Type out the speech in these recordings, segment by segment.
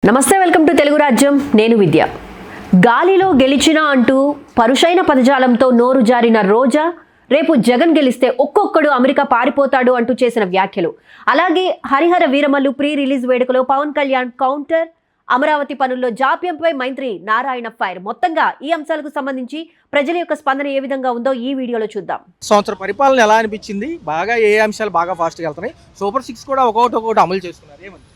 నమస్తే, welcome to Telugu రాజ్యం. నేను విద్య. గాలిలో గెలిచినా అంటూ పరుషైన పదజాలంతో నోరు జారిన రోజా రేపు జగన్ గెలిస్తే ఒక్కొక్కడు అమెరికా పారిపోతాడు అంటూ చేసిన వ్యాఖ్యలు. అలాగే హరిహర వీరమల్లు ప్రీ రిలీజ్ వేడుకలో పవన్ కళ్యాణ్ కౌంటర్, అమరావతి పనుల్లో జాప్యంపై మంత్రి నారాయణ ఫైర్. మొత్తంగా ఈ అంశాలకు సంబంధించి ప్రజల యొక్క స్పందన ఏ విధంగా ఉందో ఈ వీడియోలో చూద్దాం. సంవత్సర పరిపాలన ఎలా అనిపించింది, బాగా ఏ అంశాలు బాగా ఫాస్ట్గా వెళ్తున్నాయి, సూపర్ 6 కూడా ఒక్కొక్కటి అమలు చేస్తున్నారు, ఏమంది?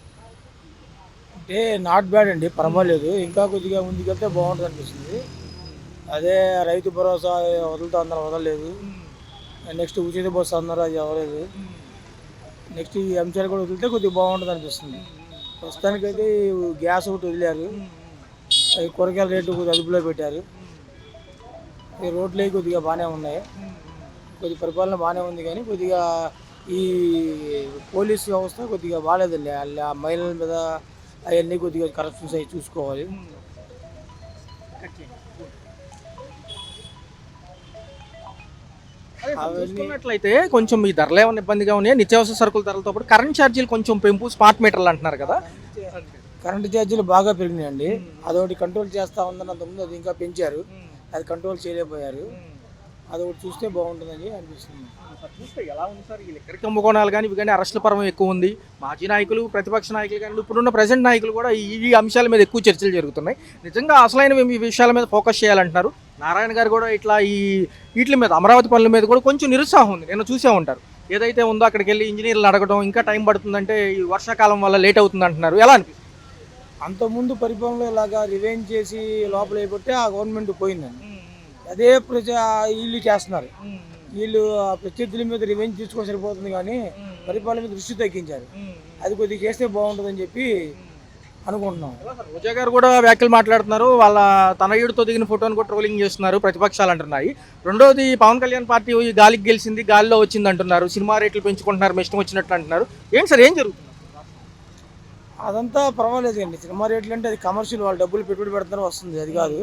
అంటే నాట్ బ్యాడ్ అండి, పర్వాలేదు. ఇంకా కొద్దిగా ముందుకెళ్తే బాగుంటుంది అనిపిస్తుంది. అదే రైతు భరోసా వదులుతా అన్నారు, వదలలేదు. నెక్స్ట్ ఉచిత బస్సు అన్నారు, అది అవ్వలేదు. నెక్స్ట్ ఈ అంశాలు కూడా వదిలితే కొద్దిగా బాగుంటుంది అనిపిస్తుంది. ప్రస్తుతానికైతే గ్యాస్ ఒకటి వదిలేరు, కూరగాయల రేటు కొద్దిగా అదుపులో పెట్టారు. ఈ రోడ్లు కొద్దిగా బాగానే ఉన్నాయి, కొద్దిగా పరిపాలన బాగానే ఉంది. కానీ కొద్దిగా ఈ పోలీస్ వ్యవస్థ కొద్దిగా బాగాలేదండి. ఆ మహిళల మీద అవన్నీ కొద్దిగా కరప్షన్స్ అవి చూసుకోవాలి. చూసుకున్నట్లయితే కొంచెం ఈ ధరలు ఏమైనా ఇబ్బందిగా ఉన్నాయి, నిత్యావసర సరుకుల ధరలతో పాటు కరెంట్ ఛార్జీలు కొంచెం పెంపు, స్మార్ట్ మీటర్లు అంటున్నారు కదా. కరెంటు ఛార్జీలు బాగా పెరిగినాయండి. అదొకటి కంట్రోల్ చేస్తూ ఉందని అంతకుముందు అది ఇంకా పెంచారు, అది కంట్రోల్ చేయలేకపోయారు. అదొకటి చూస్తే బాగుంటుందని అనిపిస్తుంది. చూస్తే ఎలా ఉంది సార్, ఈ లిక్కర్ కుంభకోణాలు కానీ ఇవి కానీ అరెస్టుల పర్వం ఎక్కువ ఉంది. మాజీ నాయకులు, ప్రతిపక్ష నాయకులు కానీ ఇప్పుడున్న ప్రజెంట్ నాయకులు కూడా ఈ అంశాల మీద ఎక్కువ చర్చలు జరుగుతున్నాయి. నిజంగా అసలైన ఈ విషయాల మీద ఫోకస్ చేయాలంటున్నారు. నారాయణ గారు కూడా ఇట్లా వీటి మీద, అమరావతి పనుల మీద కూడా కొంచెం నిరుత్సాహం ఉంది. నేను చూసే ఉంటారు, ఏదైతే ఉందో అక్కడికి వెళ్ళి ఇంజనీర్లు అడగడం, ఇంకా టైం పడుతుందంటే ఈ వర్షాకాలం వల్ల లేట్ అవుతుంది అంటున్నారు. ఎలా అనిపిస్తుంది? అంతకుముందు పరిపాలనలో ఇలాగా రివెంజ్ చేసి లోపల అయిపోతే ఆ గవర్నమెంట్ పోయిందండి. అదే వీళ్ళు చేస్తున్నారు. వీళ్ళు ప్రత్యర్థుల మీద రివెంజ్ తీసుకో సరిపోతుంది, కానీ పరిపాలన మీద దృష్టి తగ్గించారు. అది కొద్దిగా చేస్తే బాగుంటుందని చెప్పి అనుకుంటున్నాం. రోజా గారు కూడా వ్యాఖ్యలు మాట్లాడుతున్నారు, వాళ్ళ తనయుడితో దిగిన ఫోటోని కూడా ట్రోలింగ్ చేస్తున్నారు, ప్రతిపక్షాలు అంటున్నాయి. రెండోది, పవన్ కళ్యాణ్ పార్టీ గాలికి గెలిచింది, గాలిలో వచ్చింది అంటున్నారు. సినిమా రేట్లు పెంచుకుంటున్నారు, ఇష్టం వచ్చినట్లు అంటున్నారు. ఏంటి సార్, ఏం జరుగుతుంది? అదంతా పర్వాలేదు అండి. సినిమా రేట్లు అంటే అది కమర్షియల్, వాళ్ళు డబ్బులు పెట్టుబడి పెడుతున్నారు, వస్తుంది. అది కాదు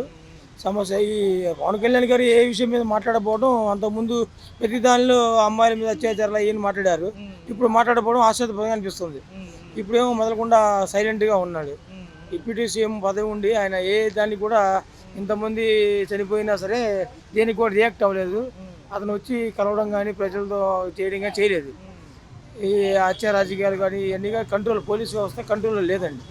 సమస్య. ఈ పవన్ కళ్యాణ్ గారు ఏ విషయం మీద మాట్లాడకపోవడం, అంతకుముందు ప్రతి దానిలో అమ్మాయిల మీద అత్యాచారాలు ఏం మాట్లాడారు, ఇప్పుడు మాట్లాడకపోవడం ఆశ్చర్యపరంగా అనిపిస్తుంది. ఇప్పుడేమో మొదలకుండా సైలెంట్గా ఉన్నాడు. డిప్యూటీ సీఎం పదవి ఉండి ఆయన ఏ దానికి కూడా, ఇంతమంది చనిపోయినా సరే దేనికి కూడా రియాక్ట్ అవ్వలేదు. అతను వచ్చి కలవడం కానీ ప్రజలతో చేయడం కానీ చేయలేదు. ఈ హత్య రాజకీయాలు కానీ ఇవన్నీ కానీ కంట్రోల్, పోలీస్ వ్యవస్థ కంట్రోల్లో లేదండి.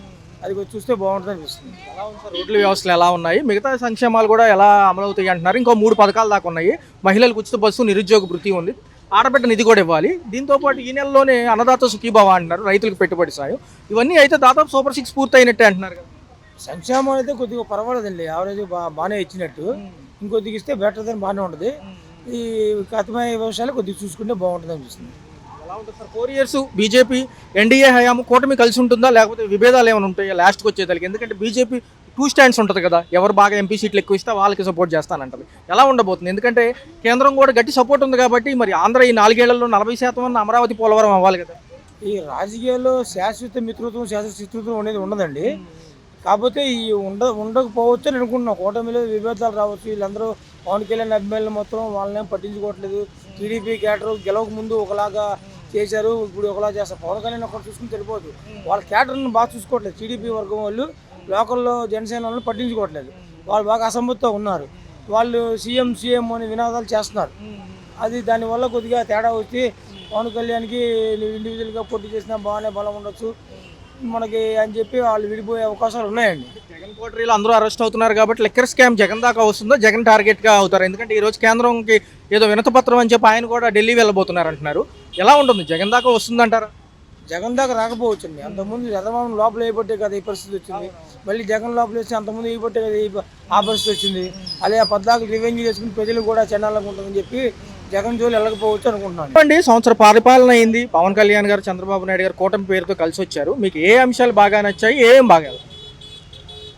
అది చూస్తే బాగుంటుంది అనిపిస్తుంది. ఎలా ఉంది సార్, రోడ్ల వ్యవస్థలు ఎలా ఉన్నాయి, మిగతా సంక్షేమాలు కూడా ఎలా అమలవుతాయి అంటున్నారు. ఇంకో 3 పథకాలు దాకా ఉన్నాయి. మహిళలకు ఉచిత బస్సు, నిరుద్యోగ భృతి ఉంది, ఆడబిడ్డ నిధి కూడా ఇవ్వాలి. దీంతోపాటు ఈ నెలలోనే అన్నదాత సుఖీభవ అంటున్నారు, రైతులకు పెట్టుబడి సాయం. ఇవన్నీ అయితే దాదాపు సూపర్ 6 పూర్తి అయినట్టే అంటున్నారు కదా. సంక్షేమం అయితే కొద్దిగా పర్వాలేదండి, యావరేజ్ బాగానే ఇచ్చినట్టు. ఇంకొద్దిగా ఇస్తే బెటర్ దాన్ని బాగానే ఉంటుంది. ఈ కథమయ వ్యవసాయాలు కొద్దిగా చూసుకుంటే బాగుంటుంది అనిపిస్తుంది. ఎలా ఉంటుంది సార్, 4 years బీజేపీ ఎన్డీఏ హయాము కూటమి కలిసి ఉంటుందా, లేకపోతే విభేదాలు ఏమైనా ఉంటాయా లాస్ట్కి వచ్చేదానికి? ఎందుకంటే బీజేపీ 2 స్టాండ్స్ ఉంటుంది కదా, ఎవరు బాగా ఎంపీ సీట్లు ఎక్కువ ఇస్తే వాళ్ళకి సపోర్ట్ చేస్తానంటది. ఎలా ఉండబోతుంది? ఎందుకంటే కేంద్రం కూడా గట్టి సపోర్ట్ ఉంది కాబట్టి, మరి ఆంధ్ర ఈ 4 ఏళ్లలో 40% ఉన్న అమరావతి పోలవరం అవ్వాలి కదా. ఈ రాజకీయాల్లో శాశ్వత మిత్రత్వం, శాశ్వత శత్రుత్వం అనేది ఉండదండి. కాకపోతే ఈ ఉండకపోవచ్చు అని అనుకుంటున్నాం. కూటమిలో విభేదాలు రావచ్చు. వీళ్ళందరూ పవన్ కళ్యాణ్ అభిమానులు మొత్తం వాళ్ళనేం పట్టించుకోవట్లేదు. టీడీపీ క్యాడర్ గెలవక ముందు ఒకలాగా చేశారు, ఇప్పుడు ఒకలా చేస్తారు. పవన్ కళ్యాణ్ ఒకటి చూసుకుని తెలిపోదు. వాళ్ళ క్యాడర్ని బాగా చూసుకోవట్లేదు. టీడీపీ వర్గం వాళ్ళు లోకల్లో జనసేన వాళ్ళు పట్టించుకోవట్లేదు. వాళ్ళు బాగా అసమ్మతితో ఉన్నారు. వాళ్ళు సీఎం అని వినాదాలు చేస్తున్నారు. అది దానివల్ల కొద్దిగా తేడా వచ్చి పవన్ కళ్యాణ్కి ఇండివిజువల్గా పోటీ చేసినా బాగానే బలం ఉండొచ్చు మనకి అని చెప్పి వాళ్ళు విడిపోయే అవకాశాలు ఉన్నాయండి. జగన్ కోటరీలో అందరూ అరెస్ట్ అవుతున్నారు కాబట్టి లిక్కర్ స్కామ్ జగన్ దాకా వస్తుందో, జగన్ టార్గెట్గా అవుతారు. ఎందుకంటే ఈరోజు కేంద్రంకి ఏదో వినతిపత్రం అని చెప్పి ఆయన కూడా ఢిల్లీ వెళ్ళబోతున్నారు అంటున్నారు. ఎలా ఉంటుంది, జగన్ దాకా వస్తుందంటారా? జగన్ దాకా రాకపోవచ్చండి. అంతకుముందు చంద్రబాబు లోపల వేయబట్టే కదా ఈ పరిస్థితి వచ్చింది. మళ్ళీ జగన్ లోపల వేస్తే అంతకుముందు వేయబట్టే కదా ఆ పరిస్థితి వచ్చింది. అలా 14 రివెన్యూ చేసుకుని ప్రజలు కూడా చెన్నాలకు ఉంటుందని చెప్పి జగన్ జోలు వెళ్ళకపోవచ్చు అనుకుంటున్నాను. సంవత్సర పరిపాలన అయింది, పవన్ కళ్యాణ్ గారు, చంద్రబాబు నాయుడు గారు కూటమి పేరుతో కలిసి వచ్చారు. మీకు ఏ అంశాలు బాగా నచ్చాయి, ఏం బాగా?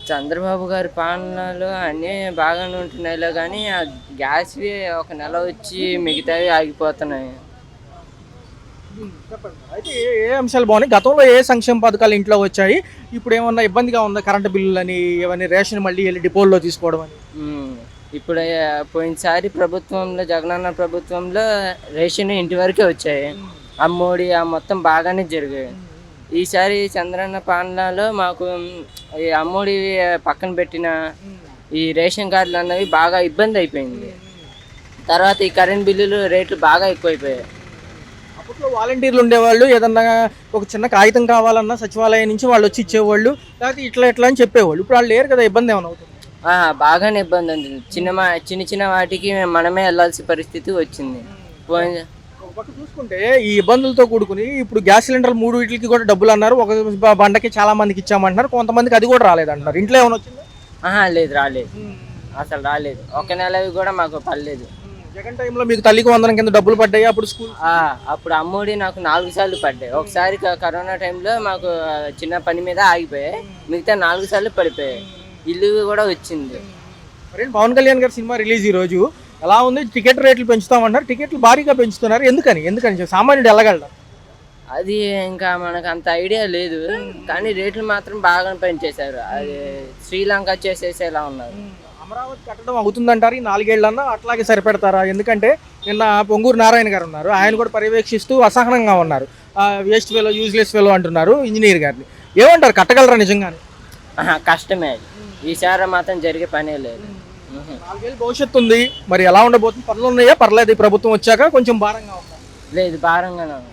చంద్రబాబు గారి పాలనలో అన్నీ బాగానే ఉంటున్నాయిలో, కానీ ఆ గ్యాస్వి ఒక నెల వచ్చి మిగతావి ఆగిపోతున్నాయి. అయితే ఏ అంశాలు బాగున్నాయి? గతంలో ఏ సంక్షేమ పథకాలు ఇంట్లో వచ్చాయి, ఇప్పుడు ఏమన్నా ఇబ్బందిగా ఉందా? కరెంటు బిల్లులని, ఇవన్నీ రేషన్ మళ్ళీ వెళ్ళి డిపోల్లో తీసుకోవడం అని. ఇప్పుడు పోయినసారి ప్రభుత్వంలో, జగనన్న ప్రభుత్వంలో రేషన్ ఇంటి వరకే వచ్చాయి. అమ్మోడి మొత్తం బాగానే జరిగాయి. ఈసారి చంద్రన్న పాలనలో మాకు ఈ అమ్మఒడి పక్కన పెట్టిన ఈ రేషన్ కార్డులు అన్నవి బాగా ఇబ్బంది అయిపోయింది. తర్వాత ఈ కరెంట్ బిల్లులు రేట్లు బాగా ఎక్కువైపోయాయి. అప్పట్లో వాలంటీర్లు ఉండేవాళ్ళు, ఏదన్నా ఒక చిన్న కాగితం కావాలన్నా సచివాలయం నుంచి వాళ్ళు వచ్చి ఇచ్చేవాళ్ళు, లేకపోతే ఇట్లా అని చెప్పేవాళ్ళు. ఇప్పుడు వాళ్ళు లేరు కదా, ఇబ్బంది ఏమైనా అవుతుంది? బాగానే ఇబ్బంది ఉంది. చిన్న చిన్న వాటికి మనమే వెళ్ళాల్సిన పరిస్థితి వచ్చింది. ఒక పక్క చూసుకుంటే ఈ ఇబ్బందులతో కూడుకుని ఇప్పుడు గ్యాస్ సిలిండర్ 3 వీటికి కూడా డబ్బులు అన్నారు, ఒక బండకి చాలా మందికి ఇచ్చామంటున్నారు, కొంతమందికి అది కూడా రాలేదంటున్నారు. ఇంట్లో ఏమైనా వచ్చిందా? లేదు, రాలేదు, అసలు రాలేదు. ఒక నెలవి కూడా మాకు పడలేదు. జగన్ టైంలో మీకు తల్లికి వందనం కింద డబ్బులు పడ్డాయి అప్పుడు స్కూల్? అప్పుడు అమ్మఒడి నాకు 4 సార్లు పడ్డాయి. ఒకసారి కరోనా టైంలో మాకు చిన్న పని మీద ఆగిపోయాయి, మిగతా 4 సార్లు పడిపోయాయి. ఇల్లు కూడా వచ్చింది. మరి పవన్ కళ్యాణ్ గారి సినిమా రిలీజ్ ఈ రోజు ఎలా ఉంది? టికెట్ రేట్లు పెంచుతామన్నారు, టికెట్లు భారీగా పెంచుతున్నారు. ఎందుకని సామాన్యుడు వెళ్ళగలరు? అది ఇంకా మనకు అంత ఐడియా లేదు, కానీ రేట్లు మాత్రం బాగా పెంచేశారు. అది శ్రీలంక చేసేసేలా ఉన్నారు. అమరావతి కట్టడం అవుతుందంటారు ఈ 4 ఏళ్ళన్నా, అట్లాగే సరిపెడతారా? ఎందుకంటే నిన్న పొంగూరు నారాయణ గారు ఉన్నారు, ఆయన కూడా పర్యవేక్షిస్తూ అసహనంగా ఉన్నారు. వేస్ట్ ఫెలో, యూజ్లెస్ ఫెలో అంటున్నారు ఇంజనీర్ గారిని. ఏమంటారు, కట్టగలరా నిజంగానే? కష్టమే, ఈసారి మాత్రం జరిగే పనే లేదు. 4 ఏళ్ళు భవిష్యత్తు ఉంది, మరి ఎలా ఉండబోతుంది? పనులు ఉన్నాయా? పర్లేదు, ఈ ప్రభుత్వం వచ్చాక కొంచెం భారంగా ఉందా? లేదు, భారంగానే ఉంది.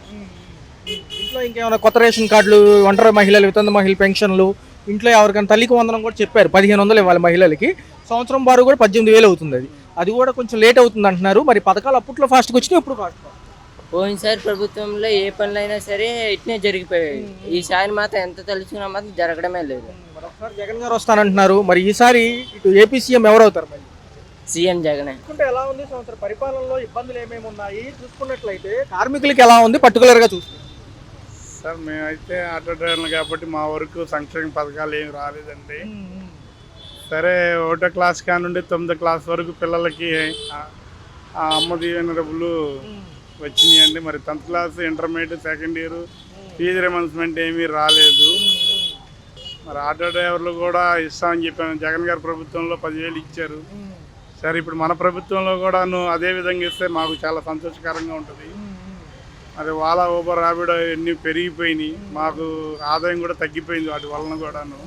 ఇంట్లో ఇంకేమైనా కొత్త రేషన్ కార్డులు, ఒంటరి మహిళలు, వితంతు మహిళ పెన్షన్లు, ఇంట్లో ఎవరికైనా తల్లికి వందనం కూడా చెప్పారు, 1500 ఇవ్వాలి మహిళలకి. సంవత్సరం బారు కూడా 18,000 అవుతుంది. అది కూడా కొంచెం లేట్ అవుతుంది అంటున్నారు. మరి పథకాలు అప్పట్లో ఫాస్ట్గా వచ్చినాయి, ఇప్పుడు ఫాస్ట్? పోయినసారి ప్రభుత్వంలో ఏ పనులైనా సరే ఇట్నే జరిగిపోయాయి. ఈసారి మాత్రం ఎంత తలుచుకున్నా మాత్రం జరగడమే లేదు. ఒకసారి జగన్ గారు వస్తానంటున్నారు, మరి ఈసారి ఇటు ఏపీ సీఎం ఎవరు అవుతారు? మరి సీఎం జగనే. చూసుకుంటే ఎలా ఉంది సంవత్సర పరిపాలనలో, ఇబ్బందులు ఏమేమి ఉన్నాయి చూసుకున్నట్లయితే కార్మికులకి ఎలా ఉంది పర్టికులర్గా చూసుకుంటే? సార్ మేమైతే ఆటో డ్రైవర్లు కాబట్టి మా వరకు సంక్షేమ పథకాలు ఏమి రాలేదండి. సరే, 1వ క్లాస్ కానుండి 9వ క్లాస్ వరకు పిల్లలకి అమ్మ దీవెన డబ్బులు వచ్చినాయండి. మరి 10th class, intermediate, second year fees reimbursement ఏమీ రాలేదు. మరి ఆటో డ్రైవర్లు కూడా ఇస్తామని చెప్పాను, జగన్ గారి ప్రభుత్వంలో 10,000 ఇచ్చారు. సరే, ఇప్పుడు మన ప్రభుత్వంలో కూడాను అదే విధంగా ఇస్తే మాకు చాలా సంతోషకరంగా ఉంటుంది. మరి ఓలా, ఊబర్, ర్యాపిడో ఇవన్నీ పెరిగిపోయినాయి, మాకు ఆదాయం కూడా తగ్గిపోయింది వాటి వలన కూడాను.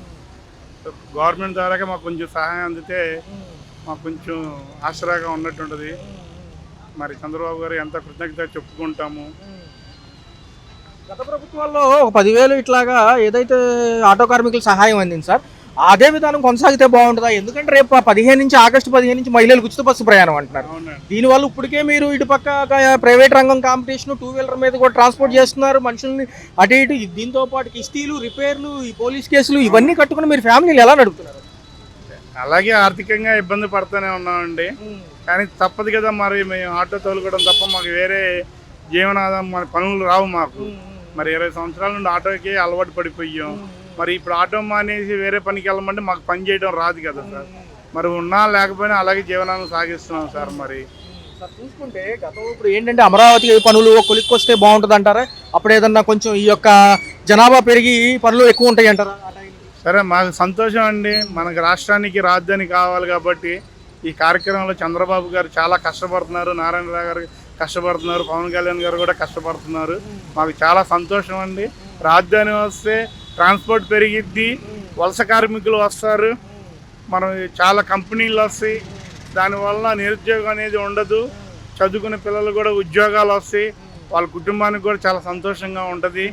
గవర్నమెంట్ ద్వారా మాకు కొంచెం సహాయం అందితే మాకు కొంచెం ఆసరాగా ఉన్నట్టు ఉంటుంది. మరి చంద్రబాబు గారు ఎంత కృతజ్ఞత చెప్పుకుంటాము. గత ప్రభుత్వాల్లో ఒక 10,000 ఇట్లాగా ఏదైతే ఆటో కార్మికులు సహాయం అందింది సార్, అదే విధానం కొనసాగితే బాగుంటుందా? ఎందుకంటే రేపు ఆగస్టు 15 నుంచి మహిళలకు ఉచిత బస్సు ప్రయాణం అంటున్నారు. దీనివల్ల ఇప్పటికే మీరు ఇటుపక్క ప్రైవేట్ రంగం కాంపిటీషన్, 2 వీలర్ మీద కూడా ట్రాన్స్పోర్ట్ చేస్తున్నారు మనుషుల్ని అటు ఇటు. దీంతో పాటు కిస్తీలు, రిపేర్లు, ఈ పోలీస్ కేసులు ఇవన్నీ కట్టుకుని మీరు ఫ్యామిలీలు ఎలా నడుపుతున్నారు? అలాగే ఆర్థికంగా ఇబ్బంది పడుతూనే ఉన్నామండి, కానీ తప్పదు కదా. మరి మేము ఆటో తోలుకోవడం తప్ప మాకు వేరే జీవనాధారం, మన పనులు రావు మాకు. మరి 20 సంవత్సరాల నుండి ఆటోకి అలవాటు పడిపోయాం. మరి ఇప్పుడు ఆటో మానేసి వేరే పనికి వెళ్ళమంటే మాకు పని చేయడం రాదు కదా సార్. మరి ఉన్నా లేకపోయినా అలాగే జీవనాన్ని సాగిస్తున్నాం సార్. మరి సార్ చూసుకుంటే గతం ఇప్పుడు ఏంటంటే అమరావతి పనులు కొలిక్కి వస్తే బాగుంటుంది అంటారా? అప్పుడు ఏదన్నా కొంచెం ఈ యొక్క జనాభా పెరిగి పనులు ఎక్కువ ఉంటాయి అంటారా? సరే, మాకు సంతోషం అండి. మనకు రాష్ట్రానికి రాజధాని కావాలి కాబట్టి ఈ కార్యక్రమంలో చంద్రబాబు గారు చాలా కష్టపడుతున్నారు, నారాయణరావు గారు కష్టపడుతున్నారు, పవన్ కళ్యాణ్ గారు కూడా కష్టపడుతున్నారు. మాకు చాలా సంతోషం అండి. రాజధాని వస్తే ట్రాన్స్పోర్ట్ పెరిగిద్ది, వలస కార్మికులు వస్తారు, మనం చాలా కంపెనీలు వస్తాయి, దానివల్ల నిరుద్యోగం అనేది ఉండదు, చదువుకునే పిల్లలు కూడా ఉద్యోగాలు వస్తాయి, వాళ్ళ కుటుంబానికి కూడా చాలా సంతోషంగా ఉంటుంది.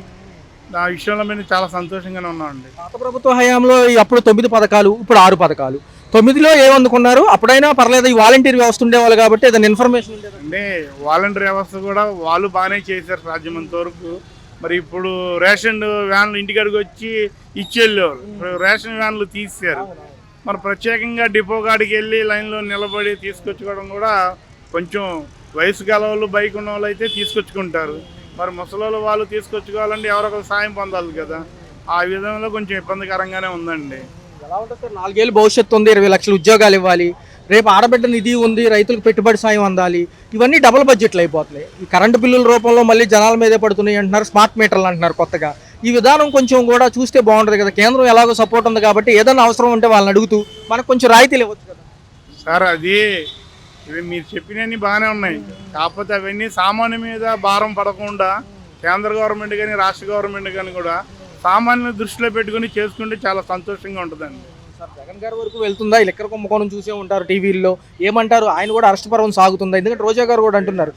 ఆ విషయంలో మేము చాలా సంతోషంగానే ఉన్నామండి. పాత ప్రభుత్వ హయాంలో అప్పుడు 9 పథకాలు, ఇప్పుడు 6 పథకాలు. 9లో ఏమనుకున్నారు? అప్పుడైనా పర్లేదు, ఈ వాలంటీర్ వ్యవస్థ ఉండేవాళ్ళు కాబట్టి ఏదైనా ఇన్ఫర్మేషన్ అంటే వాలంటీర్ వ్యవస్థ కూడా వాళ్ళు బాగానే చేశారు సాధ్యమంత వరకు. మరి ఇప్పుడు రేషన్ వ్యాన్లు ఇంటికాడికి వచ్చి ఇచ్చేళ్ళేవారు, రేషన్ వ్యాన్లు తీసారు. మరి ప్రత్యేకంగా డిపో కాడికి వెళ్ళి లైన్లో నిలబడి తీసుకొచ్చుకోవడం కూడా కొంచెం వయసు గల వాళ్ళు, బైక్ ఉన్న వాళ్ళు అయితే తీసుకొచ్చుకుంటారు. మరి ముసలోళ్ళు వాళ్ళు తీసుకొచ్చుకోవాలంటే ఎవరొకరు సాయం పొందాలి కదా. ఆ విధంగా కొంచెం ఇబ్బందికరంగానే ఉందండి. ఎలా ఉంటుంది సార్? 4 ఏళ్ళు భవిష్యత్తు ఉంది, 20 లక్షల ఉద్యోగాలు ఇవ్వాలి, రేపు ఆడబిడ్డ నిధి ఉంది, రైతులకు పెట్టుబడి సాయం అందాలి, ఇవన్నీ డబుల్ బడ్జెట్లు అయిపోతున్నాయి. ఈ కరెంటు బిల్లుల రూపంలో మళ్ళీ జనాల మీదే పడుతున్నాయి అంటున్నారు, స్మార్ట్ మీటర్లు అంటున్నారు కొత్తగా. ఈ విధానం కొంచెం కూడా చూస్తే బాగుంటుంది కదా. కేంద్రం ఎలాగో సపోర్ట్ ఉంది కాబట్టి ఏదైనా అవసరం ఉంటే వాళ్ళని అడుగుతూ మనకు కొంచెం రాయితీలు ఇవ్వచ్చు కదా సార్. అది ఇవి మీరు చెప్పినవన్నీ బాగానే ఉన్నాయి, కాకపోతే అవన్నీ సామాన్య మీద భారం పడకుండా కేంద్ర గవర్నమెంట్ కానీ రాష్ట్ర గవర్నమెంట్ కానీ కూడా సామాన్యుల దృష్టిలో పెట్టుకుని చేసుకుంటే చాలా సంతోషంగా ఉంటుందండి. సార్ జగన్ గారి వరకు వెళ్తుందా? ఈ లిక్కర్ కుంభకోణం చూసే ఉంటారు టీవీల్లో, ఏమంటారు? ఆయన కూడా అరెస్ట్ పర్వం సాగుతుందా? ఎందుకంటే రోజా గారు కూడా అంటున్నారు,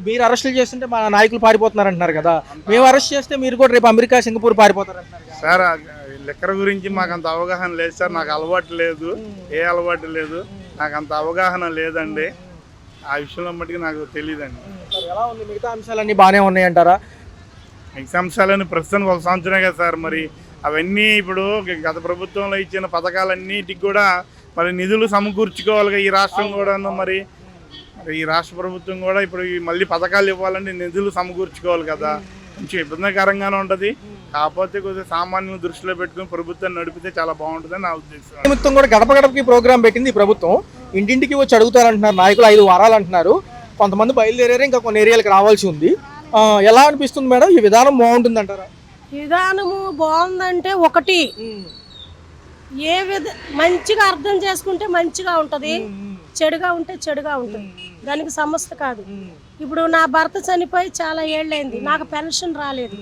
మీరు అరెస్టులు చేస్తుంటే మా నాయకులు పారిపోతున్నారు అంటున్నారు కదా, మేము అరెస్ట్ చేస్తే మీరు కూడా రేపు అమెరికా, సింగపూర్ పారిపోతారు అంటున్నారు. సార్ లిక్కర్ గురించి మాకు అంత అవగాహన లేదు సార్. నాకు అలవాటు లేదు, ఏ అలవాటు లేదు, నాకు అంత అవగాహన లేదండి. ఆ విషయంలో మట్టుకు నాకు తెలియదండి. సార్ ఎలా ఉంది? మిగతా అంశాలన్నీ బాగానే ఉన్నాయంటారా? అంశాలని ప్రస్తుతానికి 1 సంవత్సరమే కదా సార్. మరి అవన్నీ ఇప్పుడు గత ప్రభుత్వంలో ఇచ్చిన పథకాలన్నిటికి కూడా మరి నిధులు సమకూర్చుకోవాలి ఈ రాష్ట్రం కూడాను. మరి ఈ రాష్ట్ర ప్రభుత్వం కూడా ఇప్పుడు మళ్ళీ పథకాలు ఇవ్వాలంటే నిధులు సమకూర్చుకోవాలి కదా. కొంచెం ఇబ్బందికరంగానే ఉంటుంది. కాకపోతే కొద్దిగా సామాన్యులను దృష్టిలో పెట్టుకుని ప్రభుత్వాన్ని నడిపితే చాలా బాగుంటుందని నా ఉద్దేశం. ప్రభుత్వం కూడా గడప గడపకి ప్రోగ్రామ్ పెట్టింది. ఈ ప్రభుత్వం ఇంటింటికి వచ్చి అడుగుతారంటున్నారు నాయకులు. 5 వారాలు అంటున్నారు. కొంతమంది బయలుదేరారు, ఇంకా కొన్ని ఏరియాలకు రావాల్సి ఉంది. ఎలా అనిపిస్తుంది మేడం? ఈ విధానం బాగుంటుంది అంటారా? విధానము బాగుందంటే ఒకటి మంచిగా అర్థం చేసుకుంటే మంచిగా ఉంటుంది, చెడుగా ఉంటే చెడుగా ఉంటుంది. దానికి సమస్య కాదు. ఇప్పుడు నా భర్త చనిపోయి చాలా ఏళ్ళైంది, నాకు పెన్షన్ రాలేదు,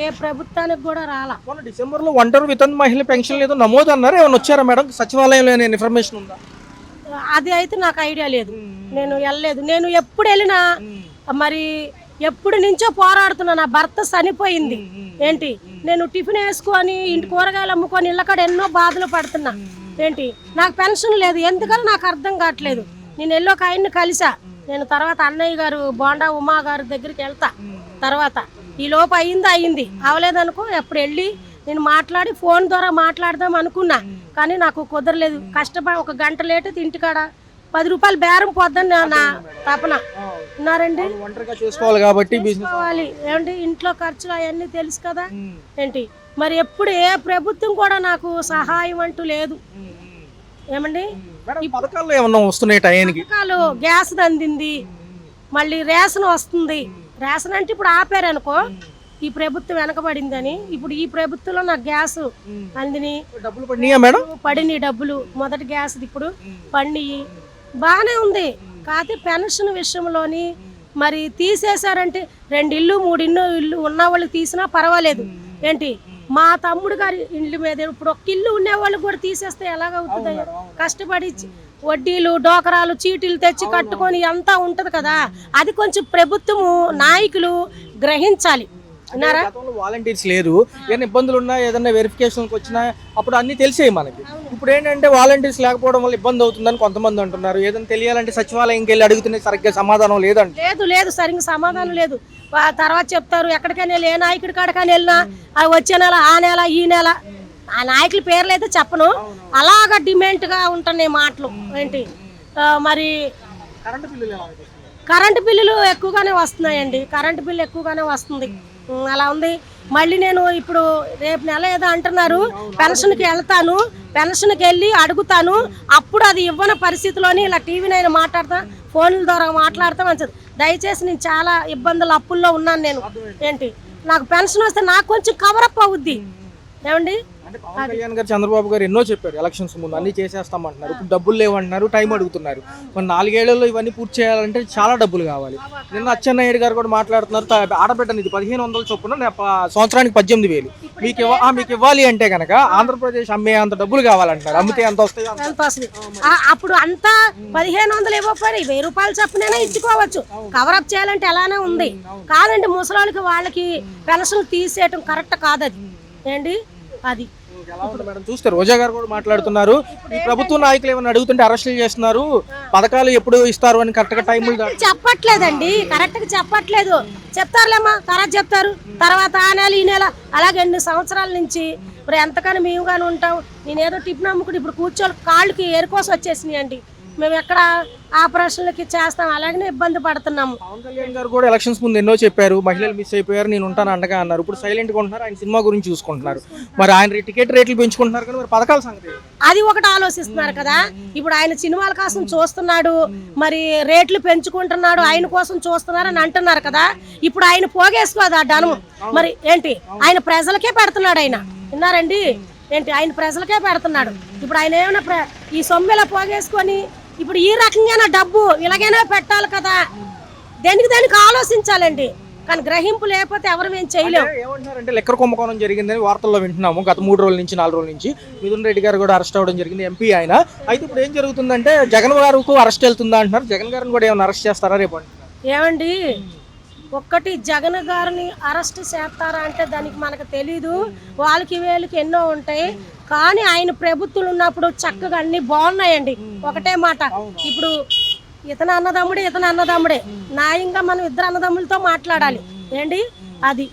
ఏ ప్రభుత్వానికి కూడా రాలా. మొన్న డిసెంబర్లో ఒంటరి వితంతు మహిళ పెన్షన్ ఏదో నమోదు అన్నారు, ఏమైనా వచ్చారా మేడం? సచివాలయంలో ఇన్ఫర్మేషన్ ఉందా? అది అయితే నాకు ఐడియా లేదు, నేను వెళ్ళలేదు. నేను ఎప్పుడు వెళ్ళినా మరి ఎప్పుడు నుంచో పోరాడుతున్నా. నా భర్త చనిపోయింది ఏంటి, నేను టిఫిన్ వేసుకొని ఇంటి కూరగాయలు అమ్ముకొని ఇళ్ళకాడ ఎన్నో బాధలు పడుతున్నా ఏంటి, నాకు పెన్షన్ లేదు. ఎందుకని నాకు అర్థం కావట్లేదు. నేను వెళ్ళి ఒక ఆయన్ని కలిసా. నేను తర్వాత అన్నయ్య గారు బోండా ఉమా గారి దగ్గరికి వెళ్తా. తర్వాత ఈ లోపు అయింది అవలేదనుకో ఎప్పుడు వెళ్ళి నేను మాట్లాడి ఫోన్ ద్వారా మాట్లాడదాం అనుకున్నా, కానీ నాకు కుదరలేదు. కష్టపడి 1 గంట లేటు ఇంటికాడ 10 రూపాయలు బేరం పోద్దని నా తపన. ఉన్నారండి, చేసుకోవాలి కాబట్టి ఏమంటే ఇంట్లో ఖర్చులు అవన్నీ తెలుసు కదా ఏంటి. మరి ఎప్పుడు ఏ ప్రభుత్వం కూడా నాకు సహాయం అంటూ లేదు. ఏమండి పథకాలు ఏమన్నా వస్తున్నాయి టైంకి? పథకాలు గ్యాస్ అందింది, మళ్ళీ రేషన్ వస్తుంది. రేషన్ అంటే ఇప్పుడు ఆపారనుకో, ఈ ప్రభుత్వం వెనకబడిందని. ఇప్పుడు ఈ ప్రభుత్వంలో నాకు గ్యాస్ అందిని పడినాయి డబ్బులు. మొదటి గ్యాస్ ఇప్పుడు పడినాయి, బాగానే ఉంది. కాకపోతే పెన్షన్ విషయంలోని మరి తీసేశారంటే 2 ఇల్లు 3 ఇల్లు ఉన్న వాళ్ళకి తీసినా పర్వాలేదు ఏంటి. మా తమ్ముడు గారి ఇండ్ల మీద ఇప్పుడు 1 ఇల్లు ఉండే వాళ్ళకి కూడా తీసేస్తే ఎలాగవుతుంది? కష్టపడి వడ్డీలు డోకరాలు చీటీలు తెచ్చి కట్టుకొని అంతా ఉంటది కదా. అది కొంచెం ప్రభుత్వము నాయకులు గ్రహించాలి. వాలంటీర్స్ లేరు, ఏమైనా ఇబ్బందులు ఉన్నా ఏదైనా వెరిఫికేషన్కి వచ్చినా అప్పుడు అన్ని తెలిసేవి మనకి. ఇప్పుడు ఏంటంటే వాలంటీర్స్ లేకపోవడం వల్ల ఇబ్బంది అవుతుందని కొంతమంది అంటున్నారు. ఏదైనా తెలియాలంటే సచివాలయంకి వెళ్ళి అడుగుతున్న సరిగ్గా సమాధానం లేదంటే. లేదు సరిగ్గా సమాధానం లేదు. తర్వాత చెప్తారు ఎక్కడికైనా వెళ్ళి, ఏ నాయకుడి కాడికైనా వెళ్ళినా వచ్చే నెల, ఆ నెల, ఈ నెల, ఆ నాయకుల పేర్లు అయితే చెప్పను, అలాగా డిమాండ్గా ఉంటున్నాయి మాటలు ఏంటి. మరి కరెంటు బిల్లులు ఎక్కువగానే వస్తున్నాయండి. కరెంటు బిల్లు ఎక్కువగానే వస్తుంది, అలా ఉంది. మళ్ళీ నేను ఇప్పుడు రేపు నెల ఏదో అంటున్నారు, పెన్షన్కి వెళ్తాను, పెన్షన్కి వెళ్ళి అడుగుతాను. అప్పుడు అది ఇవ్వని పరిస్థితిలోని ఇలా టీవీనైనా మాట్లాడతా, ఫోన్ల ద్వారా మాట్లాడతా మంచిది. దయచేసి నేను చాలా ఇబ్బందులు అప్పుల్లో ఉన్నాను నేను ఏంటి. నాకు పెన్షన్ వస్తే నాకు కొంచెం కవరప్ అవుద్ది ఏమండి. పవన్ కళ్యాణ్ గారు చంద్రబాబు గారు ఎన్నో చెప్పారు ఎలక్షన్స్ ముందు, అన్ని చేసేస్తామంటున్నారు. ఇప్పుడు డబ్బులు లేవంటున్నారు, టైం అడుగుతున్నారు. మరి 4 ఏళ్లలో ఇవన్నీ పూర్తి చేయాలంటే చాలా డబ్బులు కావాలి. నిన్న అచ్చెన్నాయుడు గారు కూడా మాట్లాడుతున్నారు, ఆడబిడ్డని 1500 చొప్పున సంవత్సరానికి 18,000 మీకు ఇవ్వాలి అంటే కనుక ఆంధ్రప్రదేశ్ అమ్మే అంత డబ్బులు కావాలంటున్నారు. అమ్మితే ఎంత వస్తాయి? అప్పుడు అంతా 1500 ఇవ్వకపోయినా 1000 రూపాయలు చొప్పునైనా ఇచ్చుకోవచ్చు. కవరప్ చేయాలంటే ఎలానే ఉంది కాదండి. ముసలాళ్ళకి వాళ్ళకి పెన్షన్ తీసేయటం కరెక్ట్ కాదు అది ఏంటి. అది మేడం చూస్తే రోజా గారు కూడా మాట్లాడుతున్నారు, ఈ ప్రభుత్వ నాయకులు ఏమైనా అడుగుతుంటే అరెస్టులు చేస్తున్నారు, పథకాలు ఎప్పుడు ఇస్తారు అని కరెక్ట్ గా టైం చెప్పట్లేదండి. కరెక్ట్ గా చెప్పట్లేదు. చెప్తారులేమ్మా, కరెక్ట్ చెప్తారు. తర్వాత ఆ నెల ఈ నెల అలాగే 2 సంవత్సరాల నుంచి మరి ఎంతకని మేము కానీ ఉంటాం. నేనేదో టిఫిన్ అమ్ముకుని ఇప్పుడు కూర్చోని కాళ్ళకి ఏరుకోసం వచ్చేసినాయి అండి. మేము ఎక్కడ ఆపరేషన్లకి చేస్తాం, అలాగనే ఇబ్బంది పడుతున్నాము. పవన్ కళ్యాణ్ గారు కూడా ఎలక్షన్స్ ముందు ఎన్నో చెప్పారు, మహిళలు మిస్ అయిపోయారు, నేను ఉంటాను అండగా అన్నారు. ఇప్పుడు సైలెంట్ గా ఉంటున్నారు, ఆయన సినిమా గురించి చూసుకుంటున్నారు. మరి ఆయన టికెట్ రేట్లు పెంచుకుంటున్నారు కానీ మరి పథకాల సంగతి అది ఒకటి ఆలోచిస్తున్నారు కదా. ఇప్పుడు ఆయన సినిమాల కోసం చూస్తున్నాడు, మరి రేట్లు పెంచుకుంటున్నాడు, ఆయన కోసం చూస్తున్నారు అని అంటున్నారు కదా. ఇప్పుడు ఆయన పోగేసుకోదు ఆ ధనం. మరి ఏంటి, ఆయన ప్రజలకే పెడుతున్నాడు. ఆయన విన్నారండి ఏంటి, ఆయన ప్రజలకే పెడుతున్నాడు. ఇప్పుడు ఆయన ఏమైనా ఈ సొమ్మెలా పోగేసుకొని ఇప్పుడు ఈ రకంగా డబ్బు ఇలాగైనా పెట్టాలి కదా. దానికి ఆలోచించాలండి. కానీ గ్రహింపు లేకపోతే ఎవరు మేము చేయలేము. ఏమంటున్నారంటే లెక్కర్ కుంభకోణం జరిగిందని వార్తల్లో వింటున్నాము గత 3 రోజుల నుంచి 4 రోజుల నుంచి. మిథున్ రెడ్డి గారు కూడా అరెస్ట్ అవ్వడం జరిగింది, ఎంపీ ఆయన. అయితే ఇప్పుడు ఏం జరుగుతుందంటే జగన్ గారికి అరెస్ట్ వెళ్తుందా అంటున్నారు, జగన్ గారిని కూడా ఏమైనా అరెస్ట్ చేస్తారా రేపు అంటున్నారు. ఏమండి ఒక్కటి జగన్ గారిని అరెస్ట్ చేస్తారా అంటే దానికి మనకు తెలీదు, వాళ్ళకి వీళ్ళకి ఎన్నో ఉంటాయి. కానీ ఆయన ప్రభుత్వం ఉన్నప్పుడు చక్కగా అన్ని బాగున్నాయండి. ఒకటే మాట, ఇప్పుడు ఇతను అన్నదమ్ముడే న్యాయంగా మనం ఇద్దరు అన్నదమ్ములతో మాట్లాడాలి ఏంటి అది